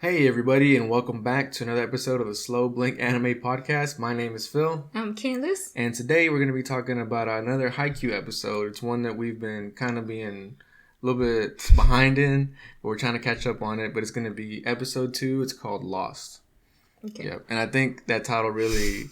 Hey everybody, and welcome back to another episode of the Slow Blink Anime Podcast. My name is Phil. I'm Candace. And today we're going to be talking about another Haikyuu episode. It's one that we've been kind of being a little bit behind in, but we're trying to catch up on it. But it's going to be episode 2. It's called Lost. Okay. Yep. And I think that title really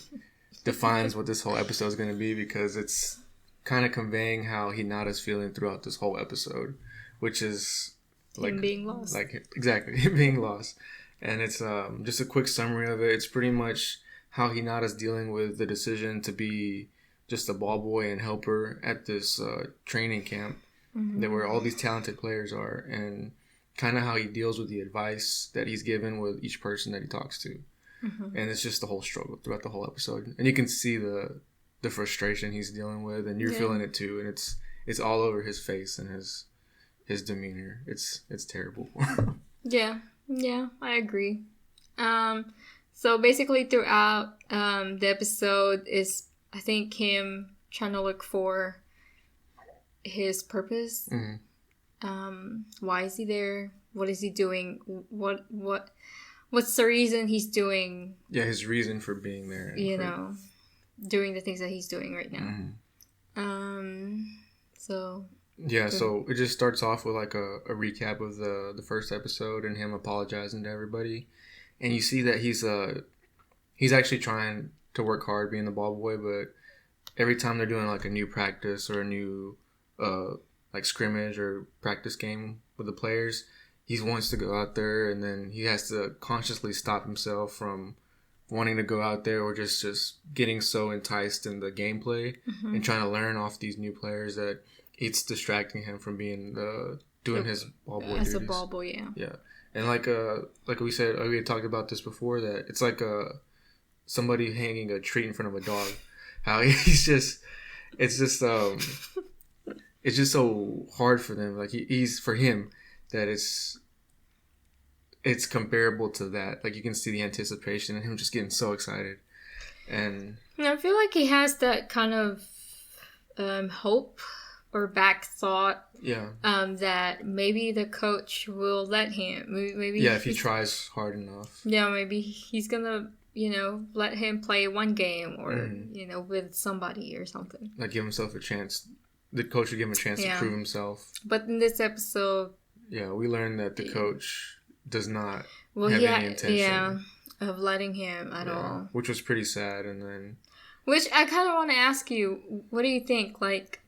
defines what this whole episode is going to be, because it's kind of conveying how Hinata's feeling throughout this whole episode, which is... him being lost. Exactly, him being lost. And it's just a quick summary of it. It's pretty much how Hinata's dealing with the decision to be just a ball boy and helper at this training camp that where all these talented players are, and kind of how he deals with the advice that he's given with each person that he talks to. And it's just the whole struggle throughout the whole episode. And you can see the frustration he's dealing with, and you're feeling it too. And it's all over his face and his demeanor. It's terrible. Yeah, I agree. So basically throughout the episode is, I think, him trying to look for his purpose. Why is he there? What is he doing? What's the reason he's doing? Yeah, his reason for being there. Doing the things that he's doing right now. So it just starts off with like a recap of the first episode and him apologizing to everybody, and you see that he's actually trying to work hard being the ball boy, but every time they're doing like a new practice or a new like scrimmage or practice game with the players, he wants to go out there, and then he has to consciously stop himself from wanting to go out there, or just getting so enticed in the gameplay and trying to learn off these new players that it's distracting him from being doing his ball boy duties. As a ball boy, yeah. And like we said, we had talked about this before, that it's like somebody hanging a treat in front of a dog. How it's just so hard for them. Like he's for him that it's comparable to that. Like you can see the anticipation and him just getting so excited. And I feel like he has that kind of hope or back thought, that maybe the coach will let him. Maybe if he tries hard enough. Yeah, maybe he's gonna, let him play one game or with somebody or something. Like give himself a chance. The coach would give him a chance to prove himself. But in this episode, we learned that the coach does not have any intention of letting him at all, which was pretty sad. And then, which I kind of want to ask you, what do you think? Like,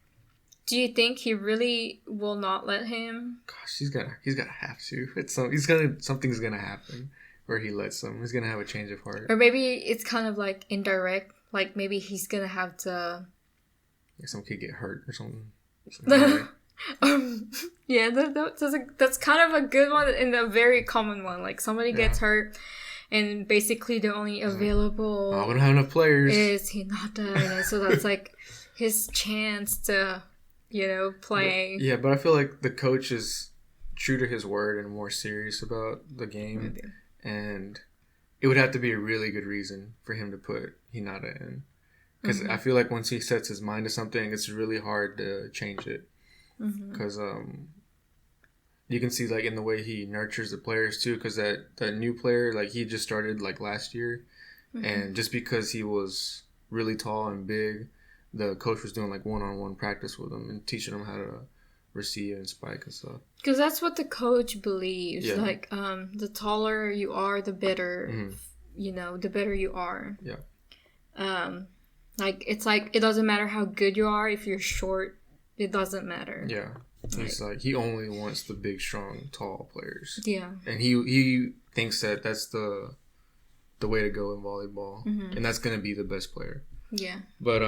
do you think he really will not let him? Gosh, he's gonna have to. Something's gonna happen where he lets him. He's gonna have a change of heart. Or maybe it's kind of like indirect. Like maybe he's gonna have to. Some kid get hurt or something. That's kind of a good one and a very common one. Like somebody gets hurt, and basically the only available we don't have enough players is Hinata, and so that's like his chance to play. But I feel like the coach is true to his word and more serious about the game. Maybe. And it would have to be a really good reason for him to put Hinata in. Because I feel like once he sets his mind to something, it's really hard to change it. Because you can see like in the way he nurtures the players too. Because that new player, like he just started like last year. And just because he was really tall and big, the coach was doing like one-on-one practice with him and teaching him how to receive and spike and stuff. Because that's what the coach believes. Yeah. Like the taller you are, the better, the better you are. Yeah. Like it's like it doesn't matter how good you are. If you're short, it doesn't matter. Yeah. He's like he only wants the big, strong, tall players. Yeah. And he thinks that that's the way to go in volleyball, and that's gonna be the best player. Yeah. But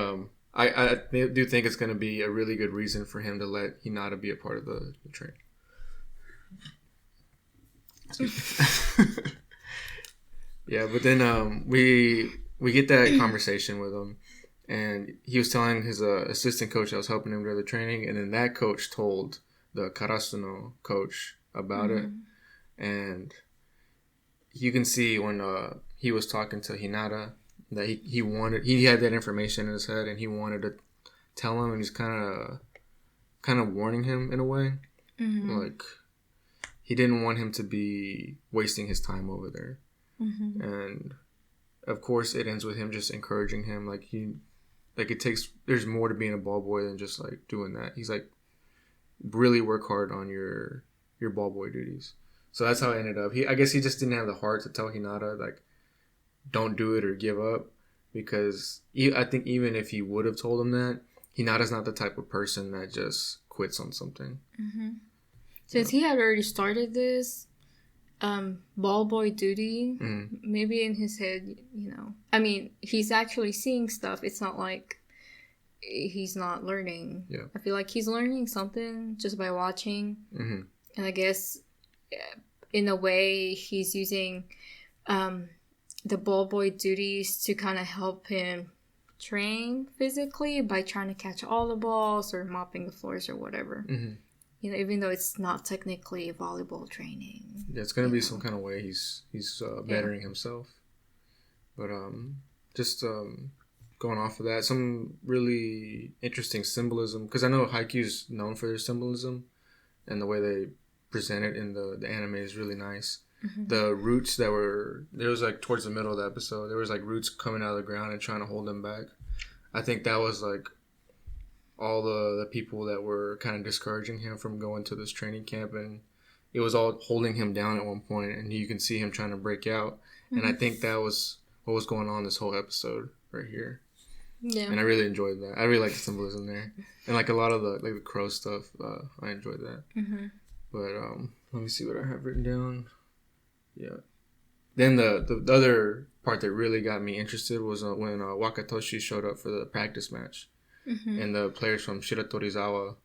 I do think it's going to be a really good reason for him to let Hinata be a part of the train. But then we get that conversation with him, and he was telling his assistant coach that was helping him during the training, and then that coach told the Karasuno coach about it, and you can see when he was talking to Hinata that he had that information in his head, and he wanted to tell him, and he's kind of warning him in a way. Like he didn't want him to be wasting his time over there. Mm-hmm. And of course, it ends with him just encouraging him. There's more to being a ball boy than just like doing that. He's like, really work hard on your ball boy duties. So that's how it ended up. I guess he just didn't have the heart to tell Hinata like, don't do it or give up, because I think even if he would have told him that, Hinata's not the type of person that just quits on something. Mm-hmm. Since he had already started this ball boy duty, maybe in his head, I mean, he's actually seeing stuff. It's not like he's not learning. Yeah. I feel like he's learning something just by watching. Mm-hmm. And I guess in a way he's using the ball boy duties to kind of help him train physically by trying to catch all the balls or mopping the floors or whatever. Mm-hmm. Even though it's not technically volleyball training. Yeah, it's gonna be some kind of way he's bettering himself. But going off of that, some really interesting symbolism, because I know Haikyuu's known for their symbolism, and the way they present it in the anime is really nice. Mm-hmm. The roots there was like towards the middle of the episode, there was like roots coming out of the ground and trying to hold them back. I think that was like all the people that were kind of discouraging him from going to this training camp, and it was all holding him down at one point, and you can see him trying to break out. Mm-hmm. And I think that was what was going on this whole episode right here. Yeah. And I really enjoyed that. I really like the symbolism there, and like a lot of the crow stuff. I enjoyed that. Mm-hmm. But let me see what I have written down. Yeah. Then the other part that really got me interested was when Wakatoshi showed up for the practice match. Mm-hmm. And the players from Shiratorizawa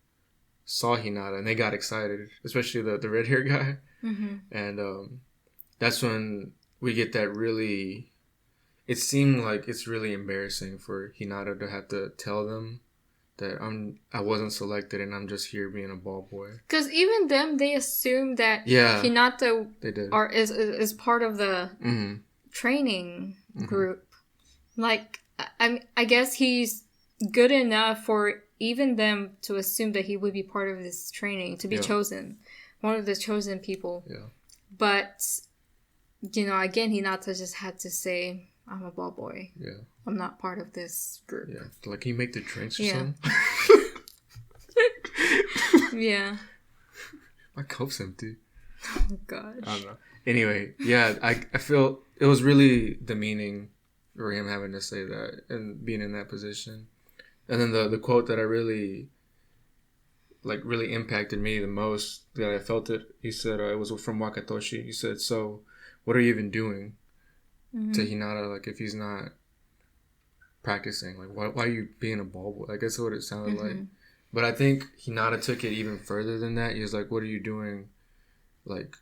saw Hinata and they got excited, especially the red hair guy. Mm-hmm. And that's when we get that really. It seemed like it's really embarrassing for Hinata to have to tell them that I wasn't selected and I'm just here being a ball boy. Because even them, they assume that Hinata is part of the training group. Like, I guess he's good enough for even them to assume that he would be part of this training, to be chosen, one of the chosen people. Yeah. But, again, Hinata just had to say, I'm a ball boy. Yeah. I'm not part of this group. Yeah. Like, can you make the drinks or something? Yeah. My cup's empty. Oh, gosh. I don't know. Anyway, yeah, I feel it was really demeaning for him having to say that and being in that position. And then the quote that I really impacted me the most, that I felt it, he said, it was from Wakatoshi. He said, so what are you even doing to Hinata, like, if he's not practicing? Like, why are you being a ball boy? Like, that's what it sounded like. But I think Hinata took it even further than that. He was like, what are you doing, like,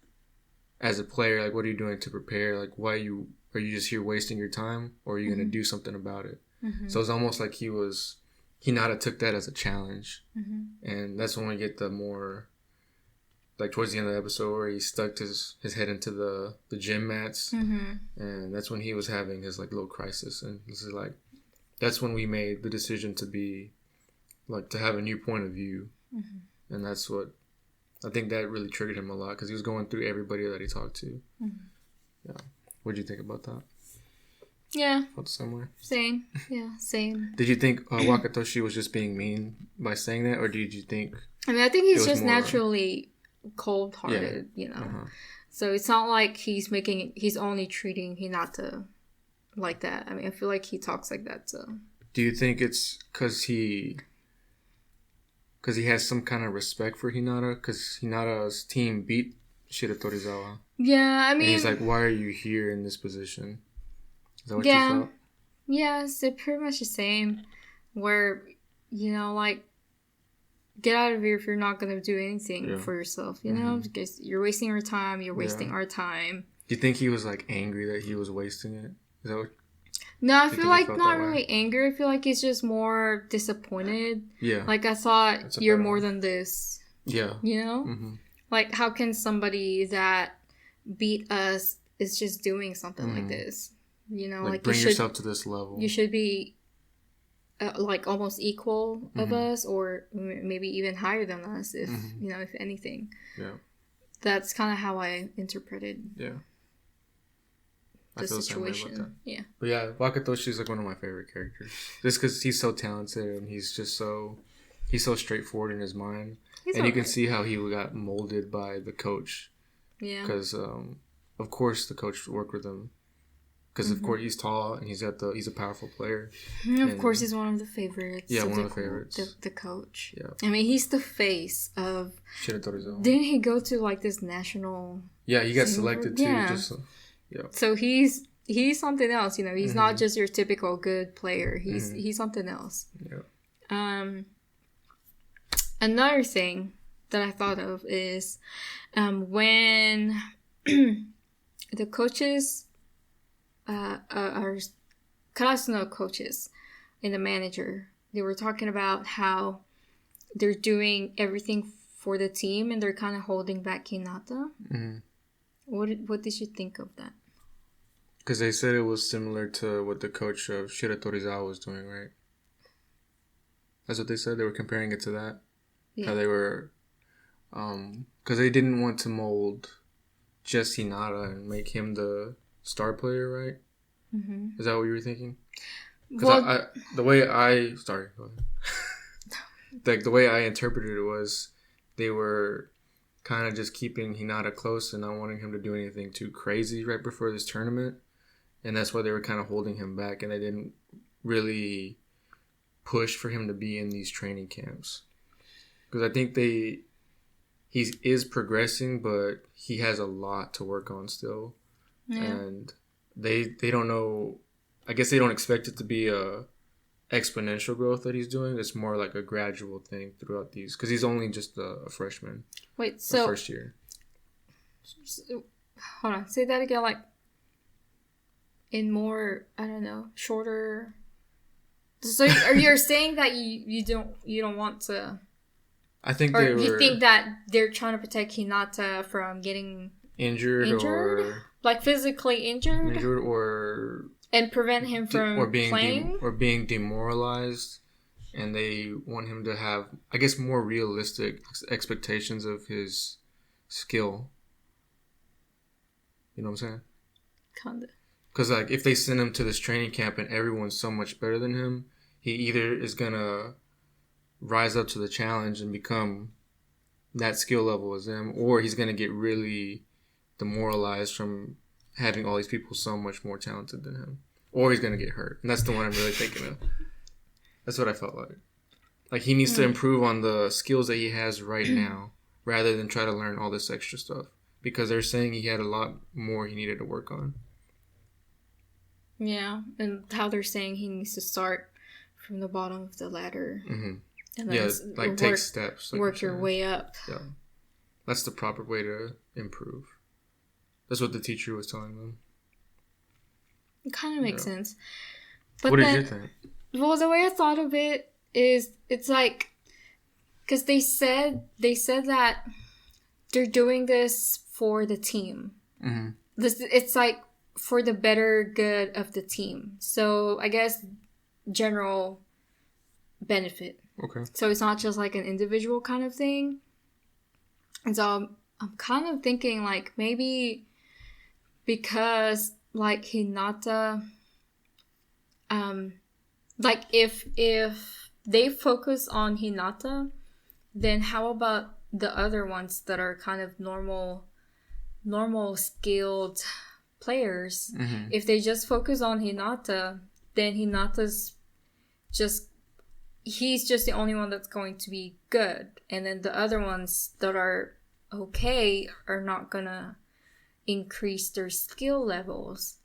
as a player? Like, what are you doing to prepare? Like, are you just here wasting your time, or are you going to do something about it? So it's almost like Hinata took that as a challenge. And that's when we get the more, like, towards the end of the episode, where he stuck his head into the gym mats. And that's when he was having his, like, little crisis. And this is like, that's when we made the decision to be, like, to have a new point of view. And that's what, I think that really triggered him a lot, because he was going through everybody that he talked to. Yeah. What did you think about that? Yeah. Felt the same way? Same. Yeah, same. Did you think Wakatoshi was just being mean by saying that, or did you think... I mean, I think he's just naturally cold-hearted, So it's not like he's only treating Hinata like that. I mean, I feel like he talks like that, so... Do you think it's because he has some kind of respect for Hinata? Because Hinata's team beat Shiratorizawa. Yeah, I mean... And he's like, why are you here in this position? Is that what you felt? Yeah, it's pretty much the same. Where, like, get out of here if you're not going to do anything for yourself, Because you're wasting your time, you're wasting our time. Do you think he was, like, angry that he was wasting it? Is that what... No, I feel like not really angry. I feel like he's just more disappointed. Yeah. Like, I thought you're more than this. Yeah. Like, how can somebody that beat us is just doing something like this? Like bring yourself to this level. You should be, like, almost equal of us, or maybe even higher than us, if, if anything. Yeah. That's kind of how I interpreted. Yeah. The situation. Yeah. But yeah, Wakatoshi is like one of my favorite characters. Just because he's so talented and he's so straightforward in his mind. You can see how he got molded by the coach. Yeah. Because of course the coach worked with him. Because of course he's tall and he's a powerful player. And of course he's one of the favorites. Yeah, one of the favorites. The coach. Yeah. I mean, he's the face of. Shiratorizawa. Didn't he go to like this national? Yeah, he got selected too. Yeah. Yeah. So he's something else, you know. He's not just your typical good player. He's something else. Yeah. Another thing that I thought of is when the coaches are Karasuno coaches and the manager, they were talking about how they're doing everything for the team and they're kind of holding back Hinata. Mm-hmm. What did you think of that? Because they said it was similar to what the coach of Shiratorizawa was doing, right? That's what they said. They were comparing it to that. Yeah. How they were... Because they didn't want to mold just Hinata and make him the star player, right? Mm-hmm. Is that what you were thinking? Because the way I... Sorry, go ahead. Like, the way I interpreted it was they were kind of just keeping Hinata close and not wanting him to do anything too crazy right before this tournament. And that's why they were kind of holding him back and they didn't really push for him to be in these training camps. Because I think he is progressing, but he has a lot to work on still. Yeah. And they don't know, I guess they don't expect it to be a exponential growth that he's doing. It's more like a gradual thing throughout these, because he's only just a freshman. Wait, so first year. Hold on, say that again. Like in more, I don't know, shorter. So are you saying that you don't want to? I think you think that they're trying to protect Hinata from getting injured or like physically injured or and prevent him from playing or being demoralized, and they want him to have, I guess, more realistic expectations of his skill. You know what I'm saying? Kinda. Because like if they send him to this training camp and everyone's so much better than him, he either is gonna rise up to the challenge and become that skill level as them, or he's gonna get really demoralized from having all these people so much more talented than him, or he's gonna get hurt. And that's the one I'm really thinking of. That's what I felt like. Like he needs to improve on the skills that he has right now, rather than try to learn all this extra stuff, because they're saying he had a lot more he needed to work on. Yeah, and how they're saying he needs to start from the bottom of the ladder. Mm-hmm. And yeah, like take steps. Like work your way up. Yeah. That's the proper way to improve. That's what the teacher was telling them. It kind of makes sense. But what did you think? Well, the way I thought of it is, it's like, because they said that they're doing this for the team. Mm-hmm. It's like for the better good of the team. So I guess general benefit. Okay. So it's not just like an individual kind of thing. And so I'm kind of thinking like maybe because like Hinata, like if they focus on Hinata, then how about the other ones that are kind of normal skilled players? Mm-hmm. If they just focus on Hinata, then he's just the only one that's going to be good. And then the other ones that are okay are not gonna increase their skill levels.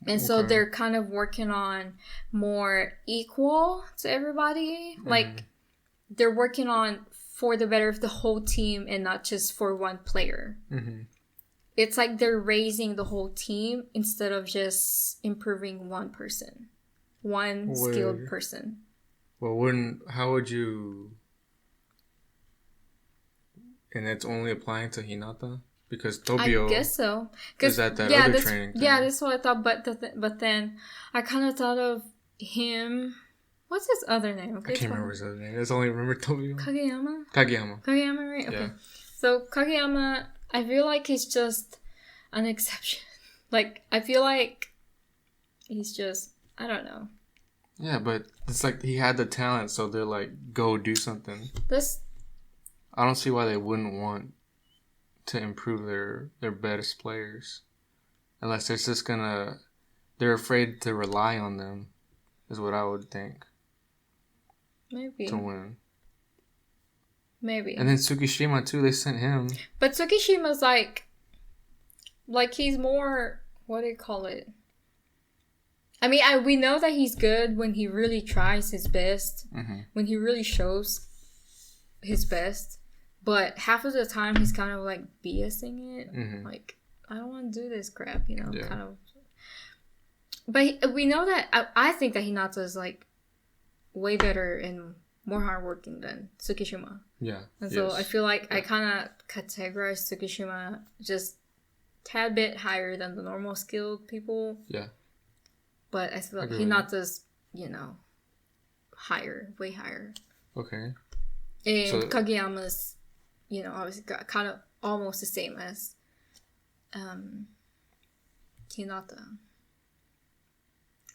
And so they're kind of working on more equal to everybody. Mm-hmm. Like they're working on for the better of the whole team and not just for one player. Mm-hmm. It's like they're raising the whole team instead of just improving one person. One skilled person. Well, how would you... And it's only applying to Hinata? Because Tobio... I guess so. Is at that other training thing. Yeah, that's what I thought. But then I kind of thought of him... What's his other name? Okay, I can't remember his other name. I just only remember Tobio. Kageyama, right? Okay. So Kageyama, I feel like he's just an exception. Like, I feel like he's just, I don't know. Yeah, but it's like he had the talent, so they're like, go do something. I don't see why they wouldn't want to improve their best players. Unless it's just gonna... They're afraid to rely on them, is what I would think. Maybe. To win. Maybe. And then Tsukishima, too, they sent him. But Tsukishima's like he's more, what do you call it? I mean, we know that he's good when he really tries his best, when he really shows his best. But half of the time, he's kind of like BSing it. Like, I don't want to do this crap, you know, kind of. But we know that, I think that Hinata is like way better and more hardworking than Tsukishima. Yeah. And so I feel like I kind of categorize Tsukishima just tad bit higher than the normal skilled people. Yeah. But I feel like Hinata's, you know, higher, way higher. Okay. And so, Kageyama's, you know, obviously kind of almost the same as Hinata.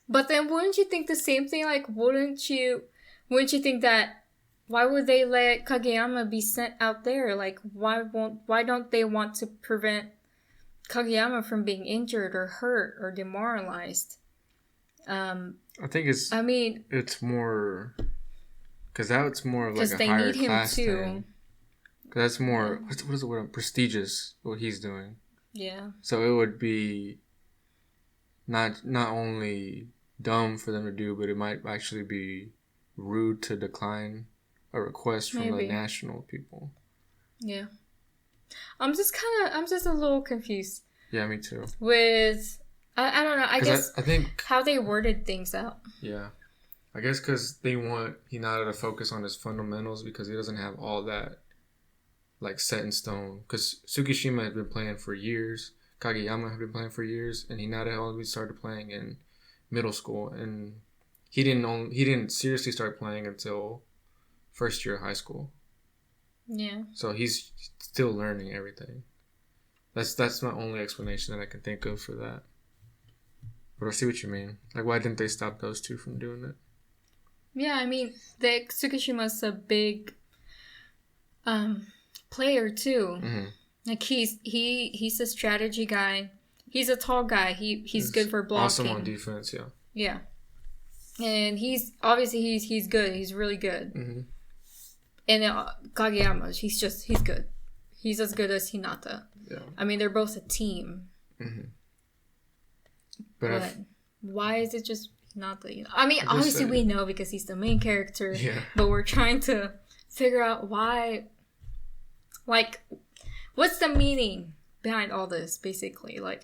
But then wouldn't you think the same thing? Like, wouldn't you think that, why would they let Kageyama be sent out there? Like, why don't they want to prevent Kageyama from being injured or hurt or demoralized? I think it's more, because now it's more of like a higher class thing. Because that's more, what is the word? Prestigious, what he's doing. Yeah. So it would be not only dumb for them to do, but it might actually be rude to decline a request from the national people. Yeah. I'm just a little confused. Yeah, me too. With, I don't know, I guess I think how they worded things out. Yeah. I guess because they want Hinata to focus on his fundamentals because he doesn't have all that like set in stone. Because Tsukishima had been playing for years, Kageyama had been playing for years, and Hinata only started playing in middle school, and he didn't seriously start playing until first year of high school. Yeah. So he's still learning everything. That's my only explanation that I can think of for that. But I see what you mean. Like, why didn't they stop those two from doing it? Yeah, I mean, Tsukishima's a big player too. Mm-hmm. Like he's a strategy guy. He's a tall guy. He's good for blocking. Awesome on defense, yeah. Yeah, and he's good. He's really good. Mm-hmm. And Kageyama, he's good. He's as good as Hinata. Yeah. I mean, they're both a team. Mm-hmm. But why is it just Hinata? You know? I mean, obviously we know because he's the main character. Yeah. But we're trying to figure out why. Like, what's the meaning behind all this? Basically, like,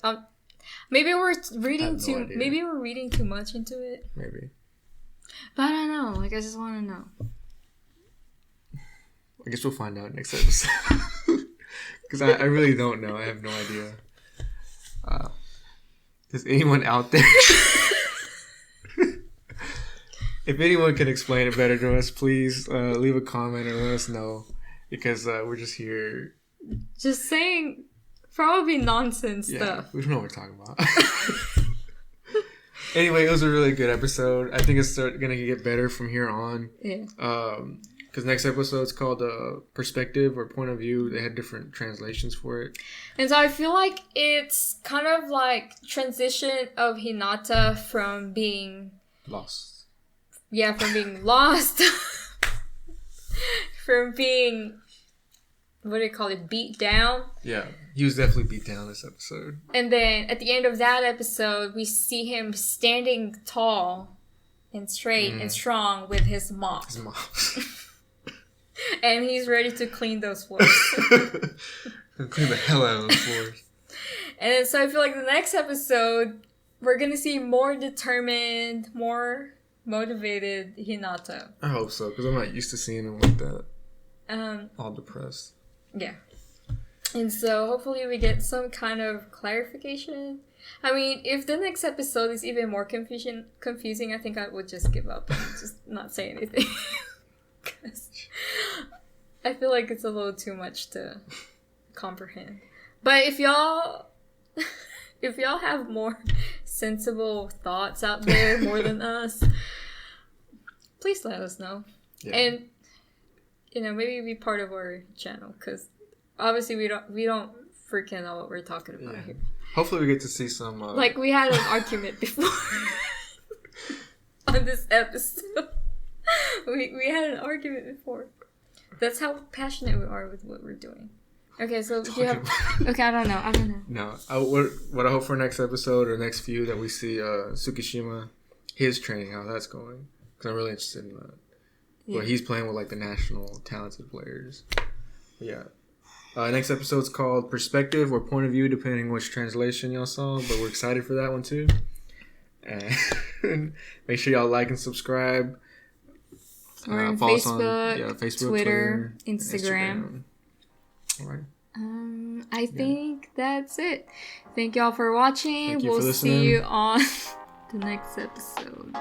maybe we're reading too much into it. Maybe. But I don't know. Like, I just want to know. I guess we'll find out next episode. Because I really don't know. I have no idea. Does anyone out there... If anyone can explain it better to us, please leave a comment and let us know. Because we're just here... Just saying probably nonsense stuff. We don't know what we're talking about. Anyway, it was a really good episode. I think it's going to get better from here on. Yeah. Because next episode is called Perspective or Point of View. They had different translations for it. And so I feel like it's kind of like transition of Hinata from being... Lost. Yeah, from being lost. From being... What do you call it? Beat down? Yeah. He was definitely beat down this episode. And then at the end of that episode, we see him standing tall and straight and strong with his mop. His mop. And he's ready to clean those floors. Clean the hell out of those floors. And so I feel like the next episode, we're going to see more determined, more motivated Hinata. I hope so, because I'm not used to seeing him like that. All depressed. Yeah. And so hopefully we get some kind of clarification. I mean, if the next episode is even more confusing, I think I would just give up and just not say anything. Because I feel like it's a little too much to comprehend. But if y'all have more sensible thoughts out there more than us, please let us know. Yeah. And maybe be part of our channel, because obviously we don't freaking know what we're talking about here. Hopefully we get to see some like we had an argument before on this episode. we had an argument before. That's how passionate we are with what we're doing. Okay, so do you have... Okay, I don't know. No, what I hope for next episode or next few that we see Tsukishima, his training, how that's going. Because I'm really interested in that. Yeah. Where he's playing with like the national talented players. Yeah. Next episode's called Perspective or Point of View, depending which translation y'all saw. But we're excited for that one too. And make sure y'all like and subscribe. We're on Facebook, Facebook, Twitter, Instagram. All right. I think that's it. Thank y'all for watching. We'll see you on the next episode.